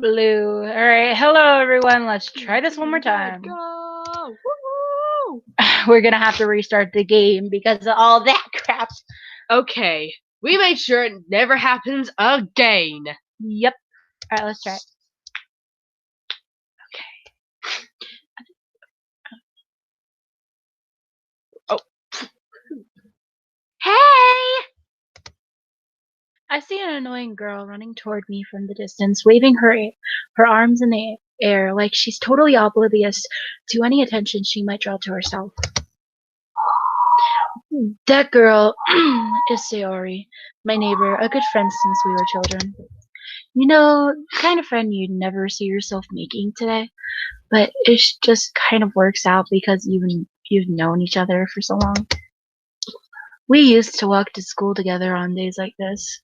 Blue. Alright, hello everyone. Let's try this one more time. Go! Woo-hoo! We're gonna have to restart the game because of all that crap. Okay, we made sure it never happens again. Yep. Alright, let's try it. Oh. Hey! I see an annoying girl running toward me from the distance, waving her arms in the air like she's totally oblivious to any attention she might draw to herself. That girl is Sayori, my neighbor, a good friend since we were children. You know, the kind of friend you'd never see yourself making today, but it just kind of works out because you've known each other for so long. We used to walk to school together on days like this,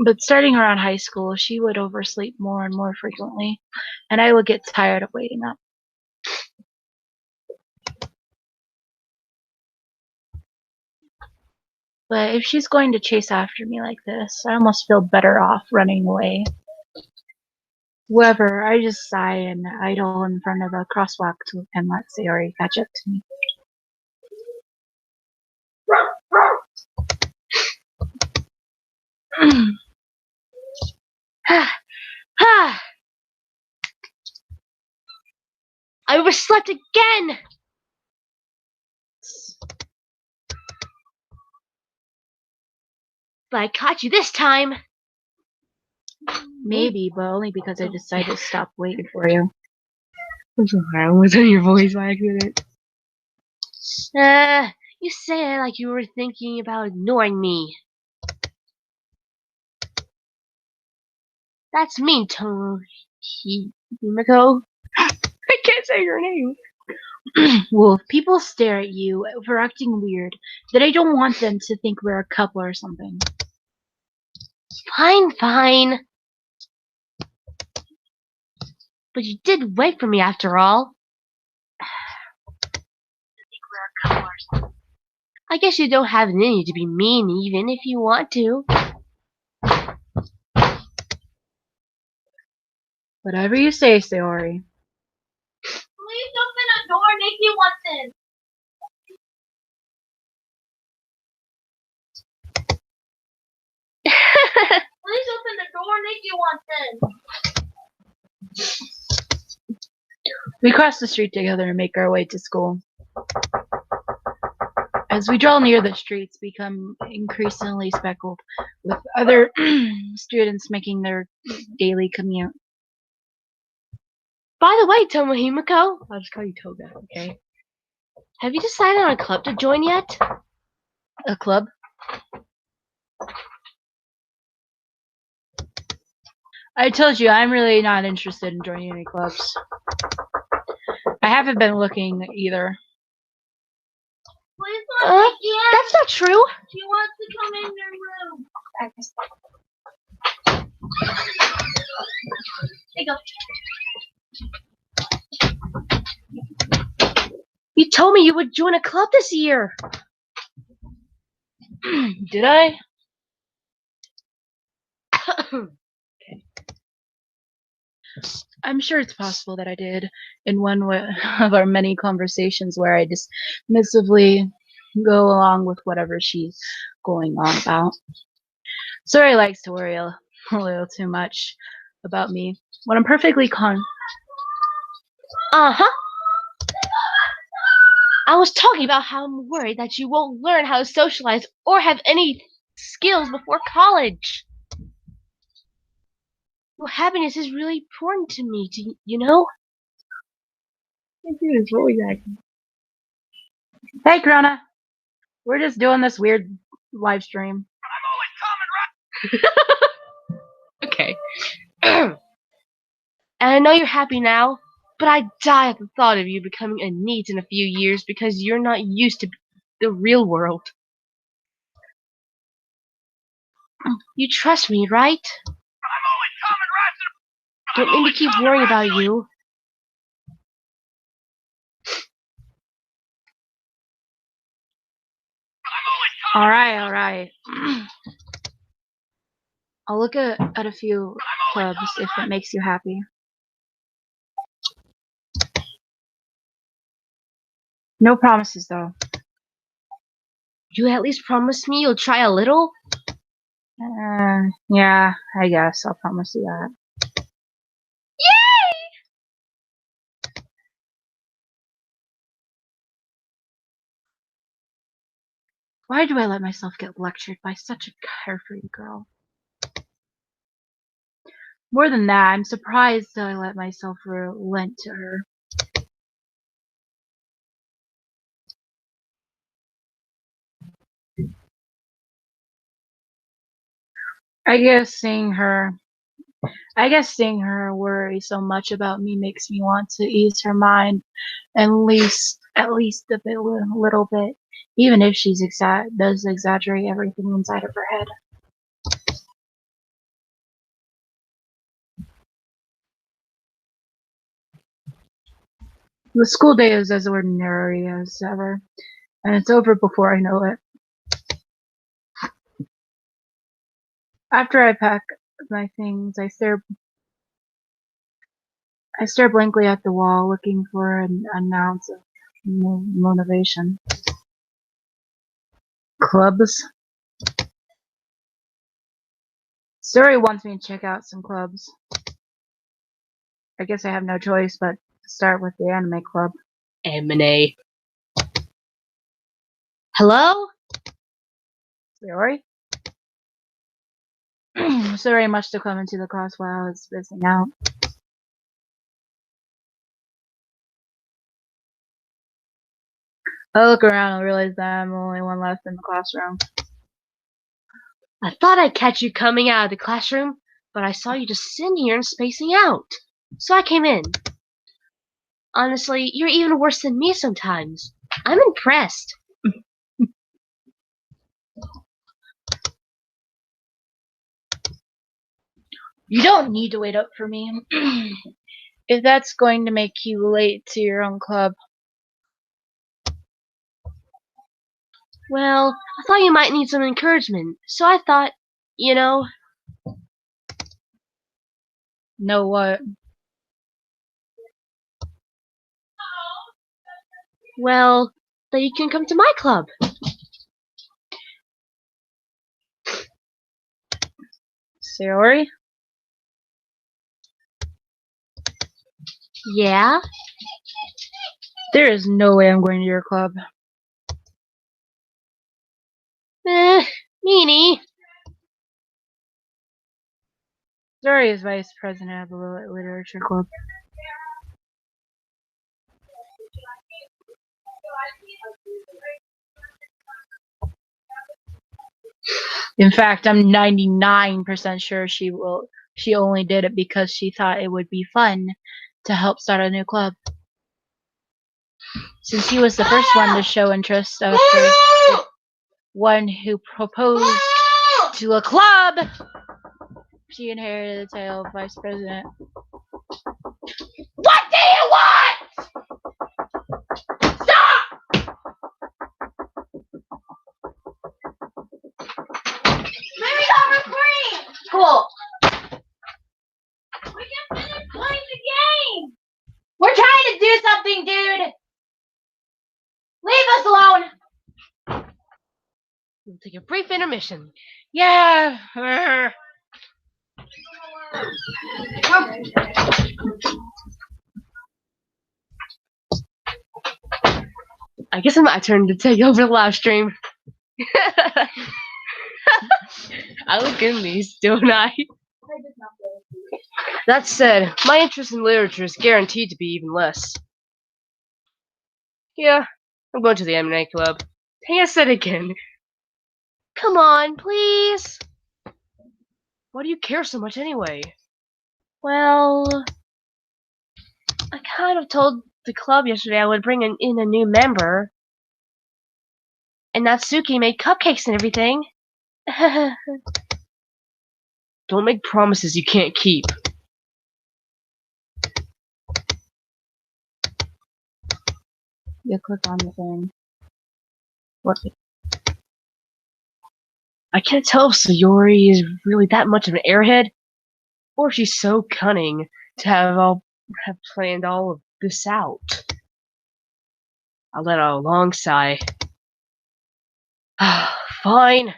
but starting around high school, she would oversleep more and more frequently, and I would get tired of waiting up. But if she's going to chase after me like this, I almost feel better off running away. However, I just sigh and idle in front of a crosswalk and let Sayori catch up to me. I overslept again! But I caught you this time! Maybe, but only because I decided to stop waiting for you. I'm sorry, I was on your voice by accident. You say it like you were thinking about ignoring me. That's mean, Himiko. I can't say your name. Well, if people stare at you for acting weird, then I don't want them to think we're a couple or something. Fine, fine. But you did wait for me after all. I guess you don't have it in you to be mean even if you want to. Whatever you say, Sayori. Please open the door, Nikki wants in. Please open the door, Nikki wants in. We cross the street together and make our way to school. As we draw near, the streets become increasingly speckled with other students making their daily commute. By the way, Himiko, I'll just call you Toga, okay? Have you decided on a club to join yet? A club? I told you I'm really not interested in joining any clubs. I haven't been looking either. Please let Nikki in. That's not true. She wants to come in your room. There you go. You told me you would join a club this year. Did I? I'm sure it's possible that I did in one of our many conversations where I dismissively go along with whatever she's going on about. Sorry likes to worry a little too much about me when I'm perfectly Uh-huh. I was talking about how I'm worried that you won't learn how to socialize or have any skills before college. Your happiness is really important to me, you know? Hey, Corona. We're just doing this weird live stream. Okay. And I know you're happy now, but I die at the thought of you becoming a NEET in a few years because you're not used to the real world. You trust me, right? Don't mean to keep worrying about you. Alright. I'll look at a few clubs if it makes you happy. No promises, though. You at least promise me you'll try a little? Yeah, I guess I'll promise you that. Yay! Why do I let myself get lectured by such a carefree girl? More than that, I'm surprised that I let myself relent to her. I guess seeing her worry so much about me makes me want to ease her mind, at least a little bit, even if she does exaggerate everything inside of her head. The school day is as ordinary as ever, and it's over before I know it. After I pack my things, I stare blankly at the wall, looking for an ounce of motivation. Clubs? Story wants me to check out some clubs. I guess I have no choice but to start with the anime club. M&A. Hello? Sorry? Sorry must have come into the class while I was missing out. I look around and realize that I'm the only one left in the classroom. I thought I'd catch you coming out of the classroom, but I saw you just sitting here and spacing out. So I came in. Honestly, you're even worse than me sometimes. I'm impressed. You don't need to wait up for me. If that's going to make you late to your own club. Well, I thought you might need some encouragement, so I thought, you know, Know what? well, that you can come to my club. Sayori? Yeah? There is no way I'm going to your club. Meanie. Sayori is vice president of the literature club. In fact, I'm 99% sure she only did it because she thought it would be fun to help start a new club. Since he was the first one to show interest after the one who proposed to a club, she inherited the title of vice president. What do you want? Stop! Maybe over green. Cool. We can finish playing the game. We're trying to do something, dude. Leave us alone. We'll take a brief intermission. Yeah. I guess it's my turn to take over the live stream. I look in these, don't I? That said, my interest in literature is guaranteed to be even less. Yeah, I'm going to the M&A club. Hey, I said again. Come on, please. Why do you care so much anyway? Well, I kind of told the club yesterday I would bring in a new member. And Natsuki made cupcakes and everything. Don't make promises you can't keep. You click on the thing. What? I can't tell if Sayori is really that much of an airhead. Or she's so cunning to have planned all of this out. I let out a long sigh. Fine.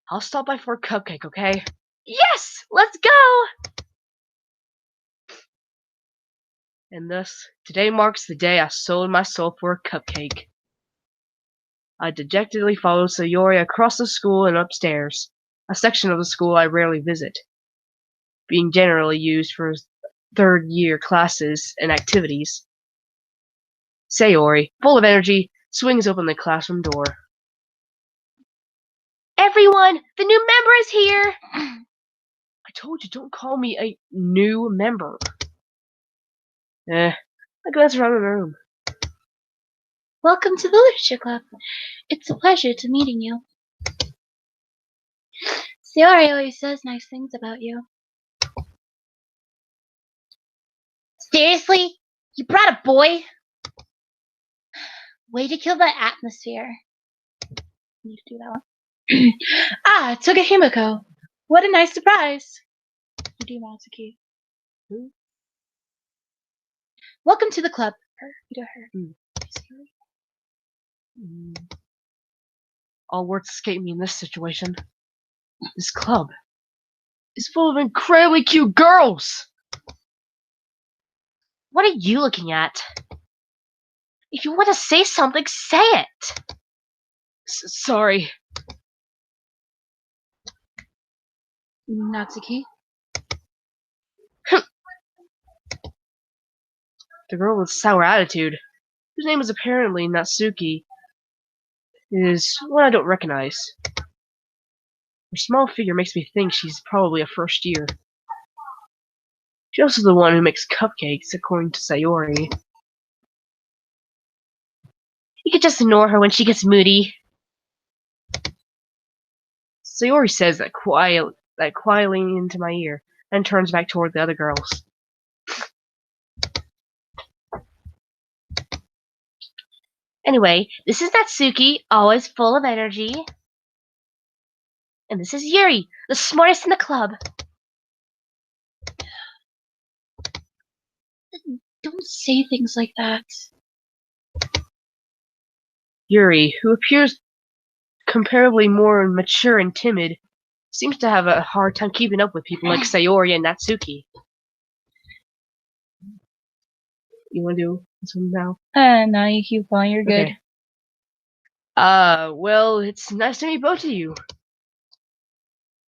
I'll stop by for a cupcake, okay? Yes! Let's go! And thus, today marks the day I sold my soul for a cupcake. I dejectedly followed Sayori across the school and upstairs, a section of the school I rarely visit, being generally used for third-year classes and activities. Sayori, full of energy, swings open the classroom door. Everyone, the new member is here! I told you, don't call me a new member. I glance around the room. Welcome to the Literature Club. It's a pleasure to meeting you. Sayori always says nice things about you. Seriously? You brought a boy? Way to kill the atmosphere. Need to do that one. Ah, Togahimiko. What a nice surprise. You do, Matsuki. Welcome to the club. Her. You do her. All words escape me in this situation. This club is full of incredibly cute girls! What are you looking at? If you want to say something, say it! Sorry. Natsuki. The girl with sour attitude, whose name is apparently Natsuki, is one I don't recognize. Her small figure makes me think she's probably a first year. She's also the one who makes cupcakes, according to Sayori. You could just ignore her when she gets moody. Sayori says that quietly into my ear, and turns back toward the other girls. Anyway, this is Natsuki, always full of energy. And this is Yuri, the smartest in the club. Don't say things like that. Yuri, who appears comparably more mature and timid, seems to have a hard time keeping up with people like Sayori and Natsuki. You want to do this one now? No, you keep going. You're good. Okay. Well, it's nice to meet both of you.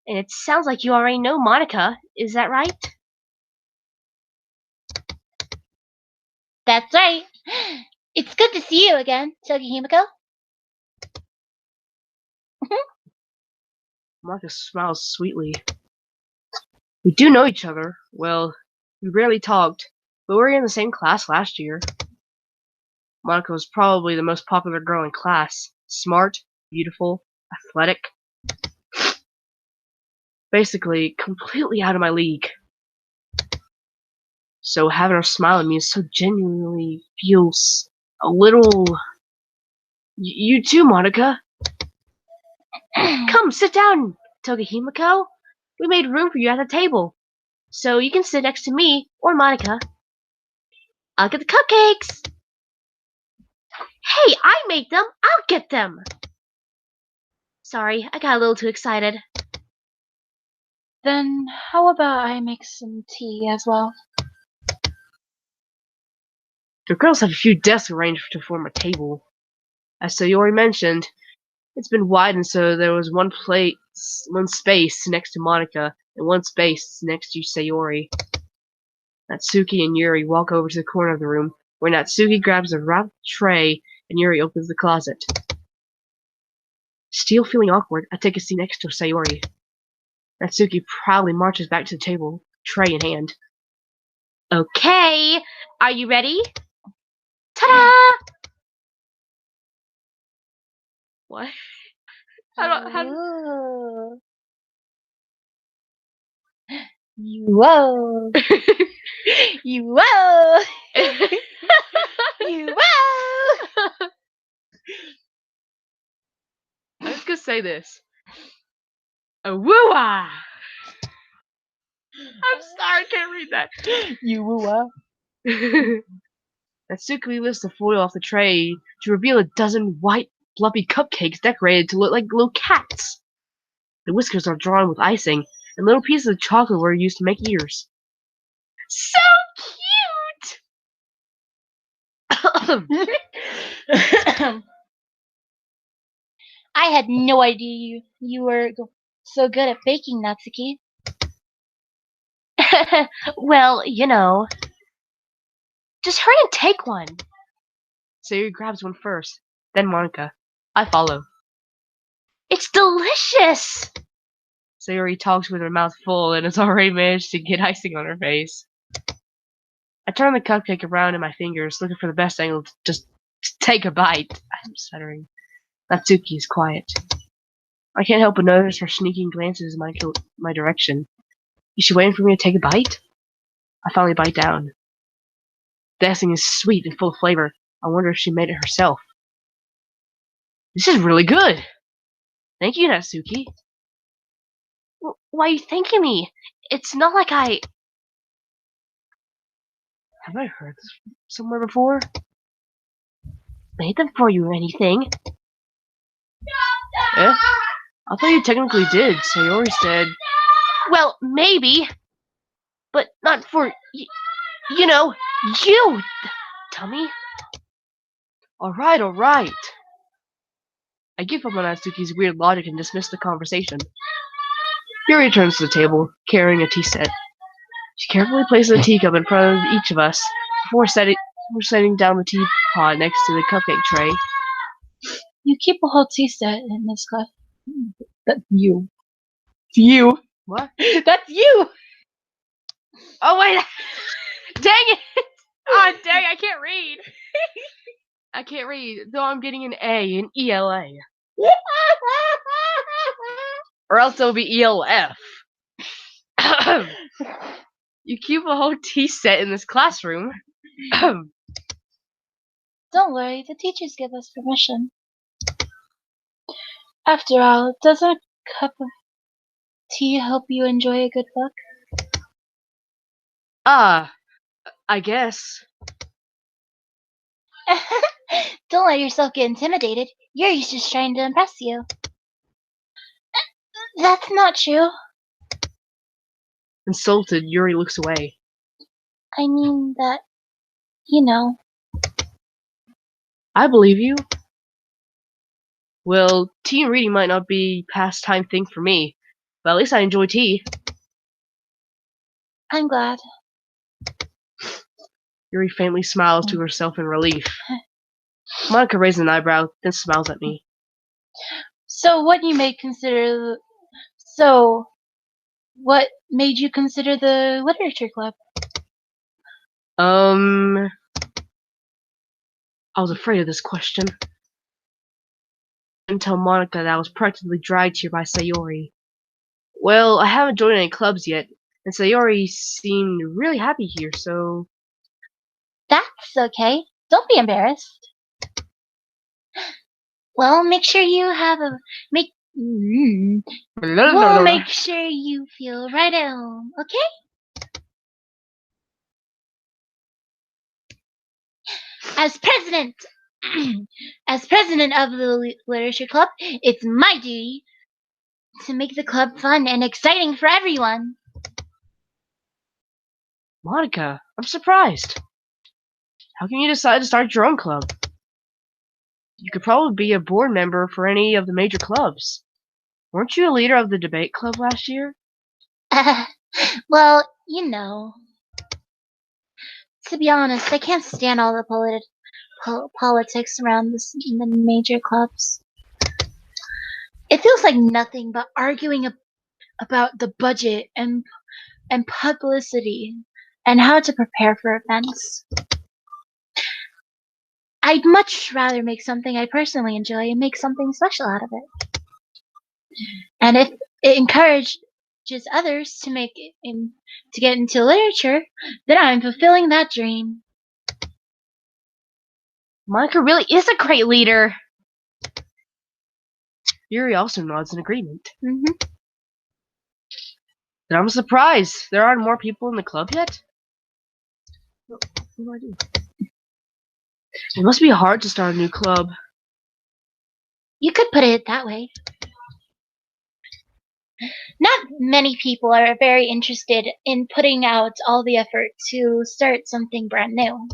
And it sounds like you already know Monica, is that right? That's right. It's good to see you again, Togahimiko. Marcus smiles sweetly. We do know each other. Well, we rarely talked, but we were in the same class last year. Monica was probably the most popular girl in class. Smart, beautiful, athletic. Basically, completely out of my league. So having her smile at me so genuinely feels a little... You too, Monica. Come, sit down, Togahimiko. We made room for you at the table, so you can sit next to me or Monica. I'll get the cupcakes. Hey, I made them. I'll get them. Sorry, I got a little too excited. Then how about I make some tea as well? The girls have a few desks arranged to form a table. As Sayori mentioned, it's been widened so there was one space next to Monica and one space next to Sayori. Natsuki and Yuri walk over to the corner of the room, where Natsuki grabs a wrapped tray and Yuri opens the closet. Still feeling awkward, I take a seat next to Sayori. Natsuki proudly marches back to the table, tray in hand. Okay, are you ready? Ta-da! What? Whoa. Whoa. Whoa. Whoa. I was gonna say this. A woo-ah! I'm sorry, I can't read that. You woo Natsukumi lifts the foil off the tray to reveal a dozen white, fluffy cupcakes decorated to look like little cats. The whiskers are drawn with icing, and little pieces of chocolate were used to make ears. So cute! I had no idea you were so good at baking, Natsuki. Well, you know. Just hurry and take one. Sayuri grabs one first, then Monica. I follow. It's delicious! Sayuri talks with her mouth full and has already managed to get icing on her face. I turn the cupcake around in my fingers, looking for the best angle to just take a bite. I'm stuttering. Natsuki is quiet. I can't help but notice her sneaking glances in my direction. Is she waiting for me to take a bite? I finally bite down. The icing is sweet and full of flavor. I wonder if she made it herself. This is really good! Thank you, Natsuki. Why are you thanking me? It's not like I... Have I heard this somewhere before? made them for you or anything. Eh? I thought you technically did. Sayori said... Well, maybe. But not for... you know, you, dummy. Alright, alright. I give up on Natsuki's weird logic and dismiss the conversation. Yuri returns to the table, carrying a tea set. She carefully places a teacup in front of each of us before setting down the teapot next to the cupcake tray. You keep a whole tea set in this class. That's you. It's you. What? That's you! Oh wait! Dang it! Oh dang, I can't read! I can't read, though I'm getting an A in ELA. Or else it'll be ELF. You keep a whole tea set in this classroom. Don't worry, the teachers give us permission. After all, doesn't a cup of tea help you enjoy a good book? I guess. Don't let yourself get intimidated. Yuri's just trying to impress you. That's not true. Insulted, Yuri looks away. I mean that, you know. I believe you. Well, tea and reading might not be pastime thing for me, but at least I enjoy tea. I'm glad. Yuri faintly smiles to herself in relief. Monica raises an eyebrow, then smiles at me. So what made you consider the literature club? I was afraid of this question. I didn't tell Monica that I was practically dragged here by Sayori. Well, I haven't joined any clubs yet, and Sayori seemed really happy here, so... That's okay. Don't be embarrassed. Well, make sure you have a We'll make sure you feel right at home, okay? As president, as president of the literature club, it's my duty to make the club fun and exciting for everyone. Monica, I'm surprised. How can you decide to start your own club? You could probably be a board member for any of the major clubs. Weren't you a leader of the debate club last year? Well, you know. To be honest, I can't stand all the politics around the major clubs. It feels like nothing but arguing about the budget and publicity and how to prepare for events. I'd much rather make something I personally enjoy and make something special out of it. And if it encourages others to to get into literature, then I'm fulfilling that dream. Monica really is a great leader. Yuri also nods in agreement. Mm-hmm. Then I'm surprised. There aren't more people in the club yet? What do I do? It must be hard to start a new club. You could put it that way. Not many people are very interested in putting out all the effort to start something brand new.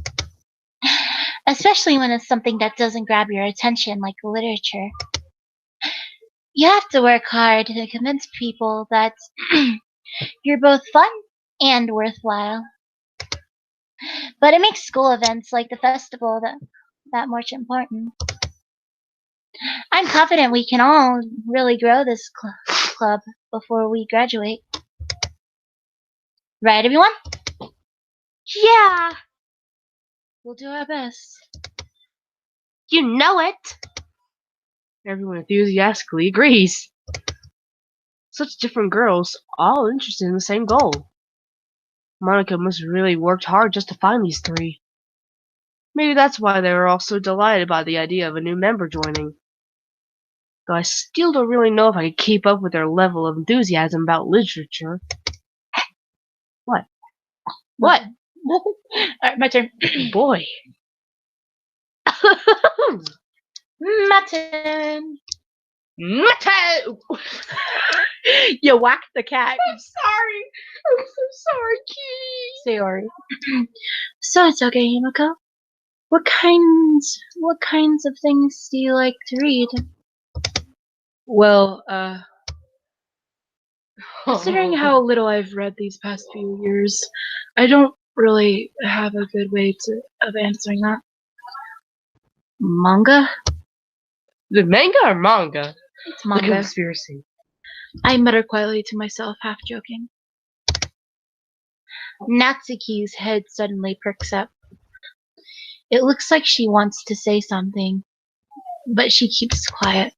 Especially when it's something that doesn't grab your attention like literature. You have to work hard to convince people that you're both fun and worthwhile. But it makes school events like the festival that much important. I'm confident we can all really grow this club before we graduate. Right, everyone? Yeah, We'll do our best. you know it. Everyone enthusiastically agrees. Such different girls, all interested in the same goal. Monica must have really worked hard just to find these three. Maybe that's why they were all so delighted by the idea of a new member joining. Though I still don't really know if I could keep up with their level of enthusiasm about literature. What? What? Alright, my turn. Boy. My turn. Mate! You whacked the cat. I'm sorry. I'm so sorry, Key. Sayori. So it's okay, Himiko. What kinds of things do you like to read? Well, considering how little I've read these past few years, I don't really have a good way of answering that. Manga? The manga or manga? It's The manga. conspiracy. I mutter quietly to myself, half joking. Natsuki's head suddenly perks up. It looks like she wants to say something, but she keeps quiet.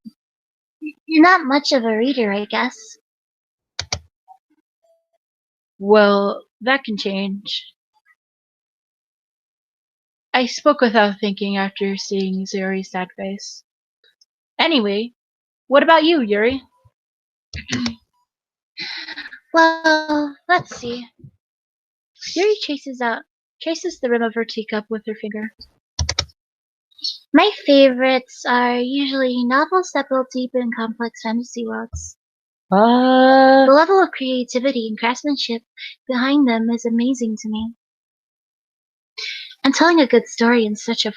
You're not much of a reader, I guess. Well, that can change. I spoke without thinking after seeing Zuri's sad face. Anyway, what about you, Yuri? Well, let's see. Yuri traces the rim of her teacup with her finger. My favorites are usually novels that build deep and complex fantasy worlds. The level of creativity and craftsmanship behind them is amazing to me. And telling a good story in such a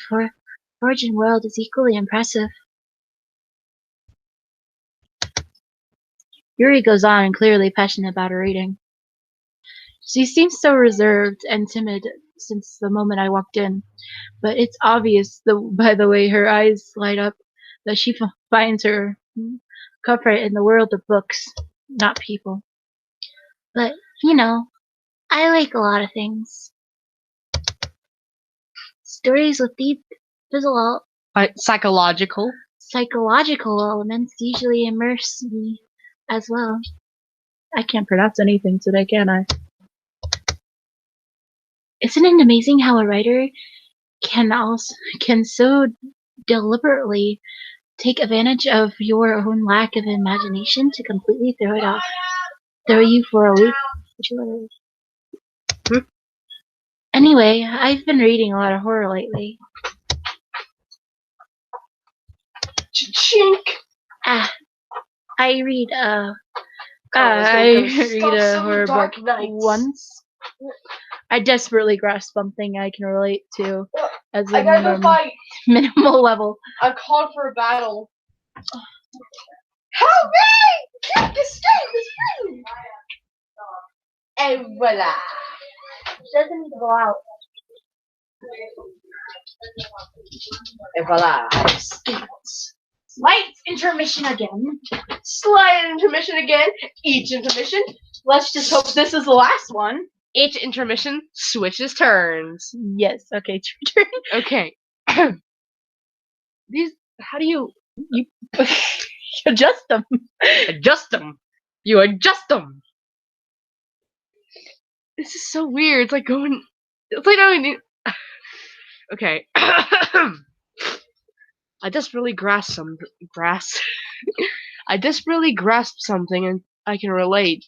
virgin world is equally impressive. Yuri goes on, clearly passionate about her reading. She seems so reserved and timid since the moment I walked in, but it's obvious by the way her eyes light up that she finds her comfort in the world of books, not people. But, I like a lot of things. Stories with deep Psychological. psychological elements usually immerse me as well. I can't pronounce anything today, can I? Isn't it amazing how a writer can so deliberately take advantage of your own lack of imagination to completely throw you for a loop? Anyway, I've been reading a lot of horror lately. Chink. I read I read a horror book Dark Nights. once. I desperately grasp something I can relate to as I a gotta go fight. minimal level. I'm called for a battle. Help me! Can't escape this thing! And voila. Doesn't need to go out. And voila. Slight intermission again. Slight intermission again. Each intermission. Let's just hope this is the last one. Each intermission switches turns. Yes. Okay, it's your turn. Okay. These. How do you adjust them? adjust them? You adjust them. This is so weird. It's like going. It's like I mean. Okay. I just really grasped I just really grasped something and I can relate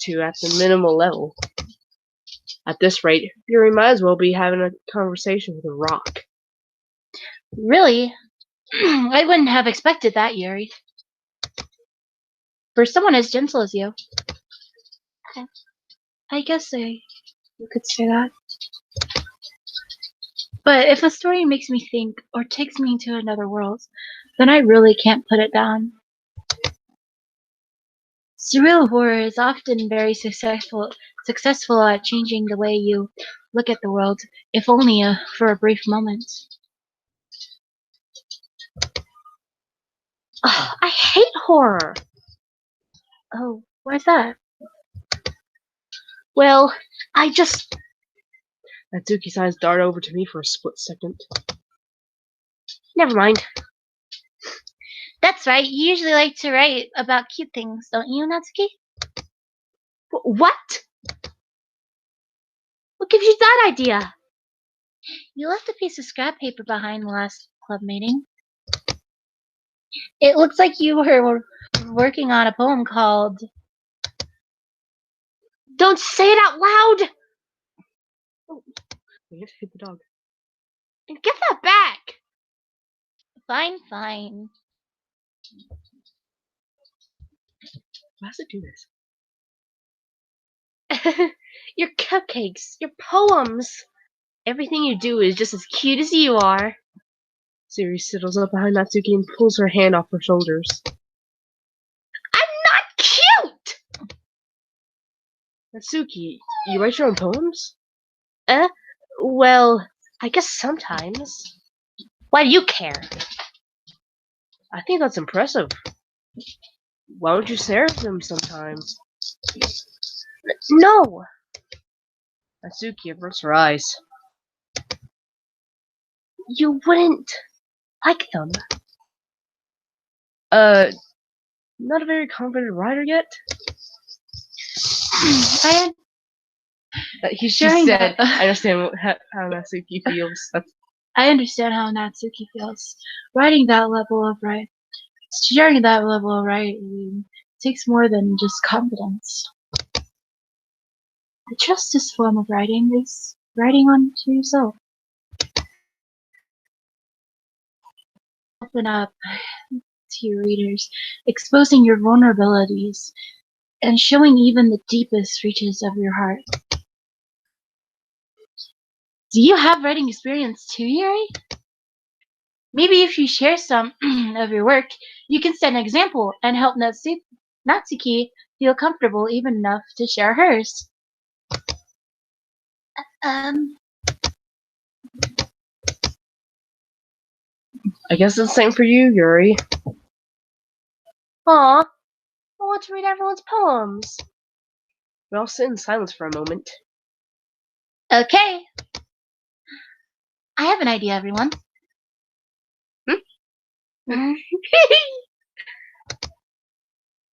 to at the minimal level. At this rate, Yuri might as well be having a conversation with a rock. Really? I wouldn't have expected that, Yuri. For someone as gentle as you. I guess you could say that. But if a story makes me think or takes me into another world, then I really can't put it down. Surreal horror is often very successful at changing the way you look at the world, if only for a brief moment. Ugh, I hate horror. Oh, why's that? Well, I just... Natsuki's eyes dart over to me for a split second. Never mind. That's right, you usually like to write about cute things, don't you, Natsuki? What? What gives you that idea? You left a piece of scrap paper behind the last club meeting. It looks like you were working on a poem called... Don't say it out loud! We have to hit the dog. And get that back! Fine, fine. Why does it do this? Your cupcakes, your poems. Everything you do is just as cute as you are. Siri settles up behind Natsuki and pulls her hand off her shoulders. I'm not cute! Natsuki, you write your own poems? Well, I guess sometimes. Why do you care? I think that's impressive. Why don't you share them sometimes? No! Natsuki averts her eyes. You wouldn't like them. Not a very confident writer yet? She said, I understand how Natsuki feels. I understand how Natsuki feels. Sharing that level of writing takes more than just confidence. The trustiest form of writing is writing onto yourself. Open up to your readers, exposing your vulnerabilities, and showing even the deepest reaches of your heart. Do you have writing experience too, Yuri? Maybe if you share some of your work, you can set an example and help Natsuki feel comfortable even enough to share hers. I guess it's the same for you, Yuri. Aw, I want to read everyone's poems. We all sit in silence for a moment. Okay. I have an idea, everyone.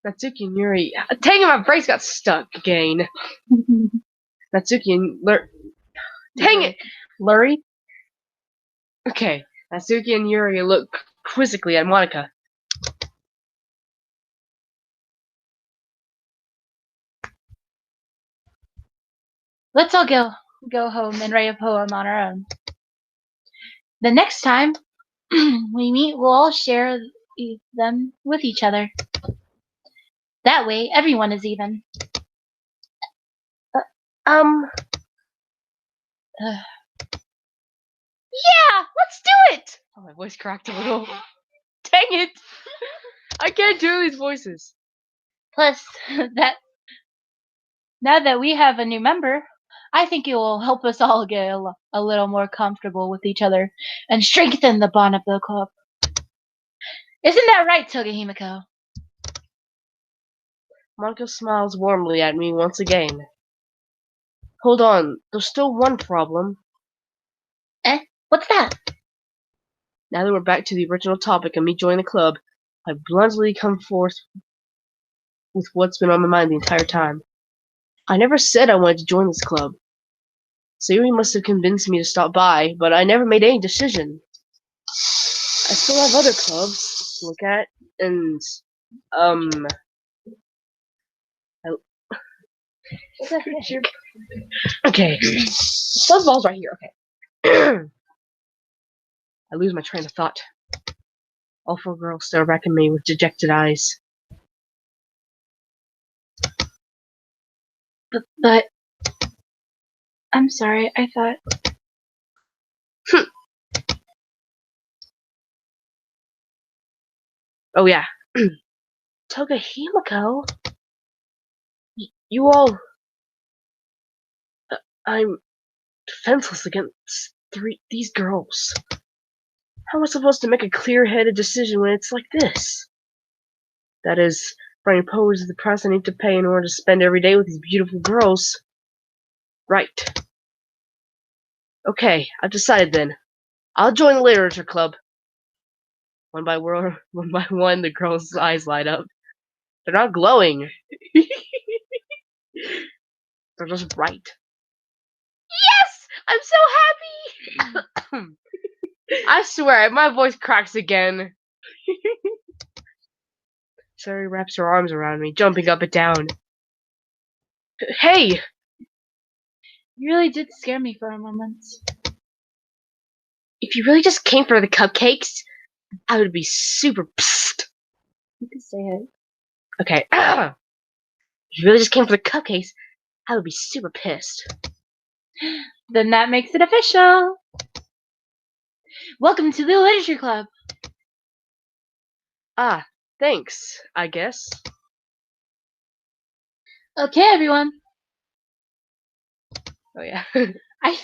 Natsuki and Yuri. Dang it, my brace got stuck again. Natsuki and Dang it, Luri. Okay, Natsuki and Yuri look quizzically at Monica. Let's all go home and write a poem on our own. The next time we meet, we'll all share them with each other. That way, everyone is even. Yeah, let's do it! Oh, my voice cracked a little. Dang it! I can't do these voices. Plus, now that we have a new member, I think it will help us all get a little more comfortable with each other and strengthen the bond of the club. Isn't that right, Togahimiko? Monica smiles warmly at me once again. Hold on, there's still one problem. What's that? Now that we're back to the original topic of me joining the club, I bluntly come forth with what's been on my mind the entire time. I never said I wanted to join this club. Sayuri must have convinced me to stop by, but I never made any decision. I still have other clubs to look at, and, Okay. Fuzzball's right here. Okay. I lose my train of thought. All four girls stare back at me with dejected eyes. But I'm sorry. I thought. Oh yeah. Toga Himiko. You all. I'm defenseless against these girls. How am I supposed to make a clear-headed decision when it's like this? That is, for I impose the price I need to pay in order to spend every day with these beautiful girls. Right. Okay, I've decided then. I'll join the literature club. One by one, the girls' eyes light up. They're not glowing. They're just bright. Yes! I'm so happy! I swear, my voice cracks again. Sari wraps her arms around me, jumping up and down. Hey! You really did scare me for a moment. If you really just came for the cupcakes, I would be super pissed. You could say it. Okay. If you really just came for the cupcakes, I would be super pissed. Then that makes it official. Welcome to the Literature Club. Ah, thanks, I guess. Okay, everyone. Oh yeah. I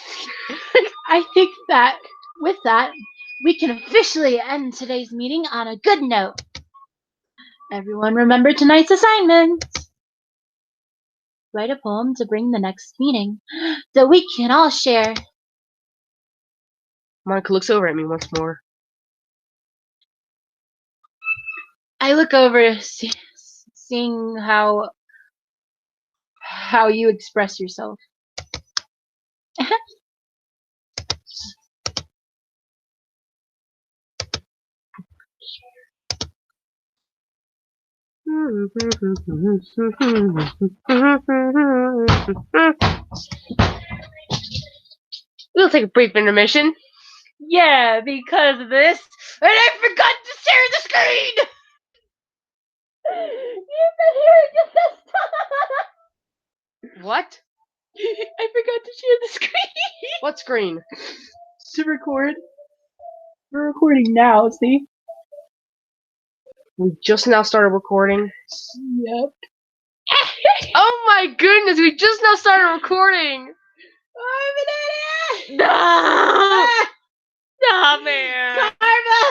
think that with that, we can officially end today's meeting on a good note. Everyone remember tonight's assignment. Write a poem to bring the next meeting that we can all share. Monica looks over at me once more. I look over, seeing how you express yourself. We'll take a brief intermission. Yeah, because of this, and I forgot to share the screen. You've been hearing this time. What? I forgot to share the screen. What screen? To record. We're recording now, see? We just now started recording. Yep. Oh my goodness, we just now started recording! I'm an idiot! No! Stop, man! Karma!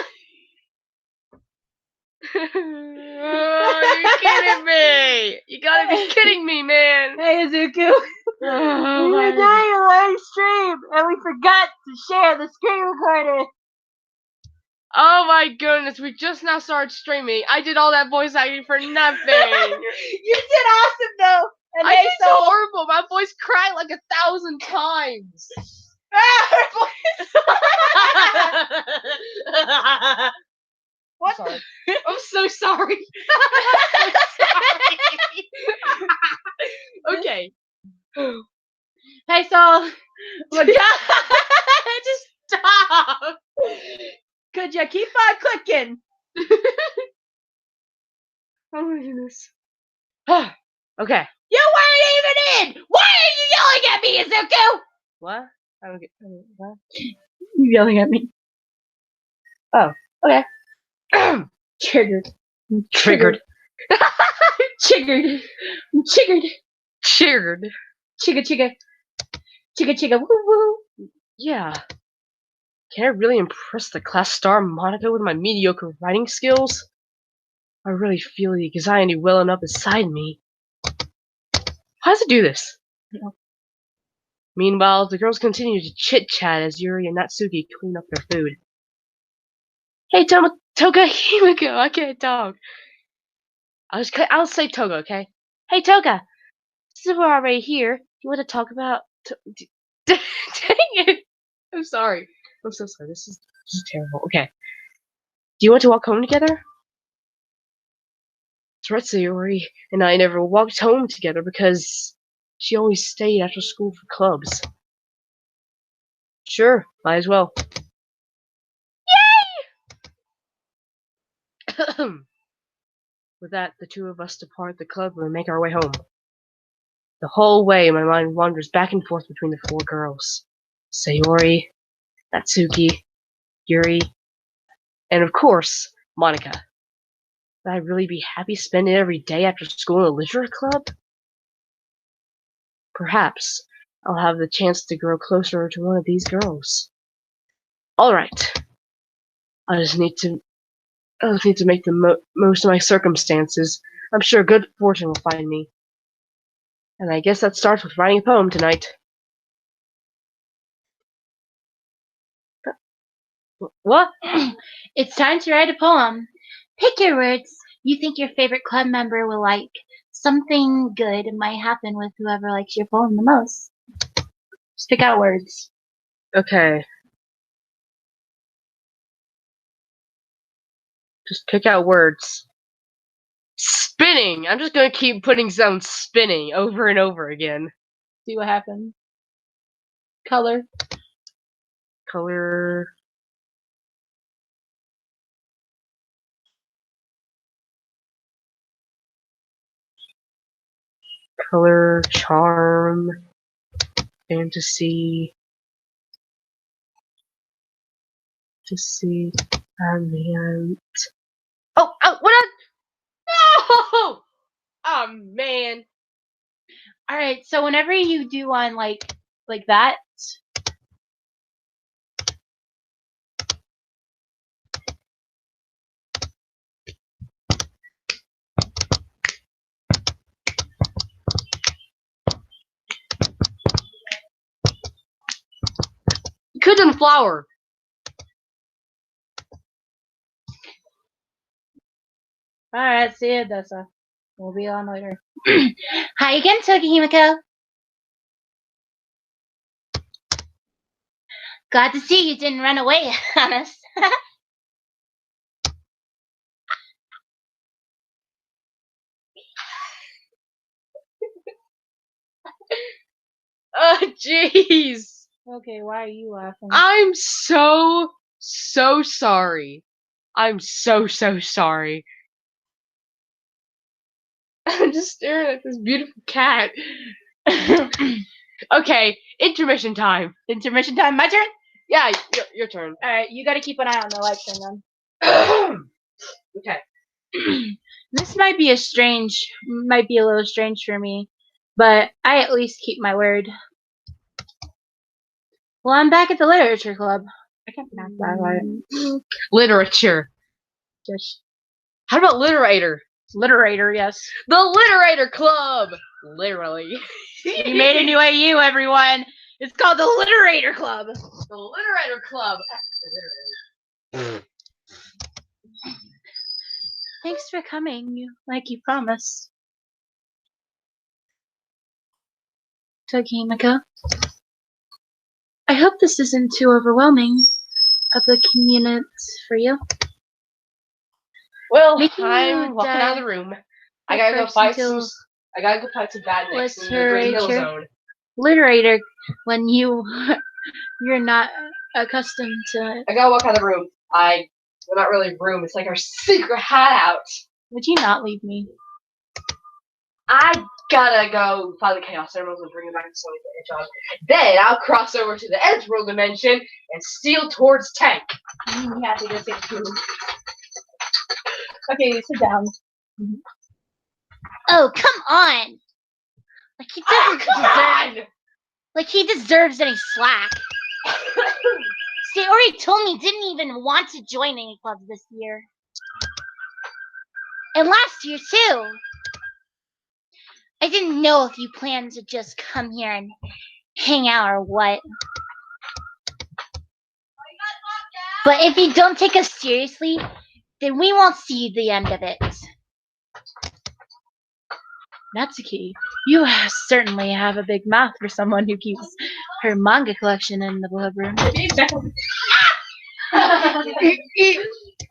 Oh, you're kidding me! You gotta be kidding me, man! Hey, Izuku. Oh, We were my doing a live stream, and we forgot to share the screen recorder. Oh my goodness, we just now started streaming. I did all that voice acting for nothing. You did awesome, though. And I did so horrible. My voice cracked like 1,000 times. Her voice. What? Sorry. I'm so sorry. Okay. Hey, so. Look, just stop. Could you keep on clicking? Oh my goodness. Okay. You weren't even in. Why are you yelling at me, Izuku? What? I don't get. What? You yelling at me? Oh. Okay. Triggered. Triggered. Triggered. Triggered. Triggered. Chigga chigga. Chigga chigga woo woo. Yeah. Can I really impress the class star Monica with my mediocre writing skills? I really feel the anxiety welling up inside me. How does it do this? No. Meanwhile, the girls continue to chit-chat as Yuri and Natsuki clean up their food. Hey, Toga Himiko, I can't talk. I'll say Toga, okay? Hey, Toga, since we're already here, you want to talk about... Dang it! I'm sorry. I'm so sorry. This is terrible. Okay. Do you want to walk home together? Yuri and I never walked home together because She always stayed after school for clubs. Sure, might as well. With that, the two of us depart the club and make our way home. The whole way, my mind wanders back and forth between the four girls. Sayori, Natsuki, Yuri, and of course, Monica. Would I really be happy spending every day after school in a literature club? Perhaps I'll have the chance to grow closer to one of these girls. Alright. I just need to make the most of my circumstances. I'm sure good fortune will find me. And I guess that starts with writing a poem tonight. What? It's time to write a poem. Pick your words you think your favorite club member will like. Something good might happen with whoever likes your poem the most. Just pick out words. Okay. Just pick out words. Spinning! I'm just gonna keep putting sounds spinning over and over again. See what happens. Color. Color. Color, charm, fantasy, ambient. Oh, what? No! Oh man. Alright, so whenever you do one like that, You could have done flower. Alright, see you, Dessa. We'll be on later. Hi again, Togihimiko. Glad to see you didn't run away on us. Oh jeez. Okay, why are you laughing? I'm so sorry. I'm so sorry. I'm just staring at this beautiful cat. Okay, intermission time. Intermission time, my turn? Yeah, your turn. Alright, you gotta keep an eye on the live stream then. Okay. This might be a little strange for me, but I at least keep my word. Well, I'm back at the literature club. I can't pronounce that right. Literature. Just How about literator? literator, yes. The Literator Club! Literally. We made a new AU, everyone. It's called the Literator Club. The Literator Club. Thanks for coming, like you promised. Togihimiko. I hope this isn't too overwhelming of the commute for you. Well, Making I'm you walking out of the room. I gotta go fight some bad necks in the Green Hill literature. Zone. Literator when you're not accustomed to it. I gotta walk out of the room. Well, not really a room. It's like our secret hideout. Would you not leave me? I gotta go find the Chaos Emeralds and bring it back to Sonic the Hedgehog. Then I'll cross over to the Edgeworld dimension and steal towards Tank. You have to go take food. Okay, sit down. Oh, come on! Like he doesn't deserve. on! Like he deserves any slack. Sayori told me he didn't even want to join any clubs this year. And last year too. I didn't know if you planned to just come here and hang out or what. But if you don't take us seriously, then we won't see the end of it. Natsuki, you certainly have a big mouth for someone who keeps her manga collection in the club room.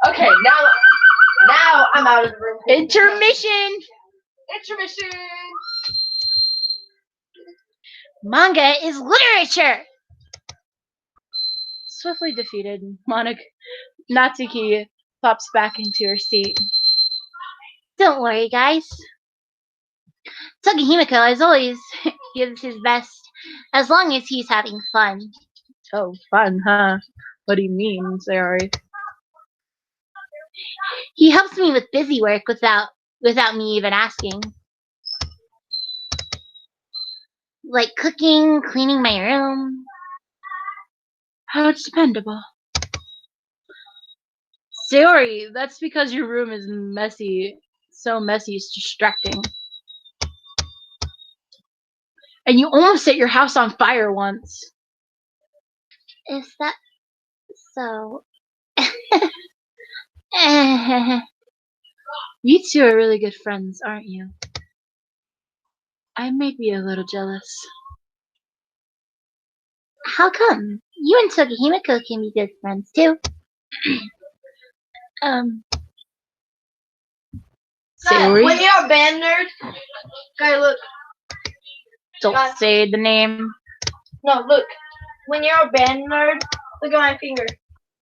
Okay, now I'm out of the room. Intermission! Intermission! Manga is literature! Swiftly defeated, Natsuki pops back into her seat. Don't worry, guys. Togehimiko, as always, gives his best as long as he's having fun. Oh, fun, huh? What do you mean, Sayori? He helps me with busy work without me even asking. Like cooking, cleaning my room. How it's dependable. Sayori, that's because your room is messy. So messy, it's distracting. And you almost set your house on fire once. Is that so? You two are really good friends, aren't you? I may be a little jealous. How come? You and Togehimiko can be good friends too. Sayori? When you're a band nerd, guy, look. Don't say the name. No, look. When you're a band nerd, look at my finger.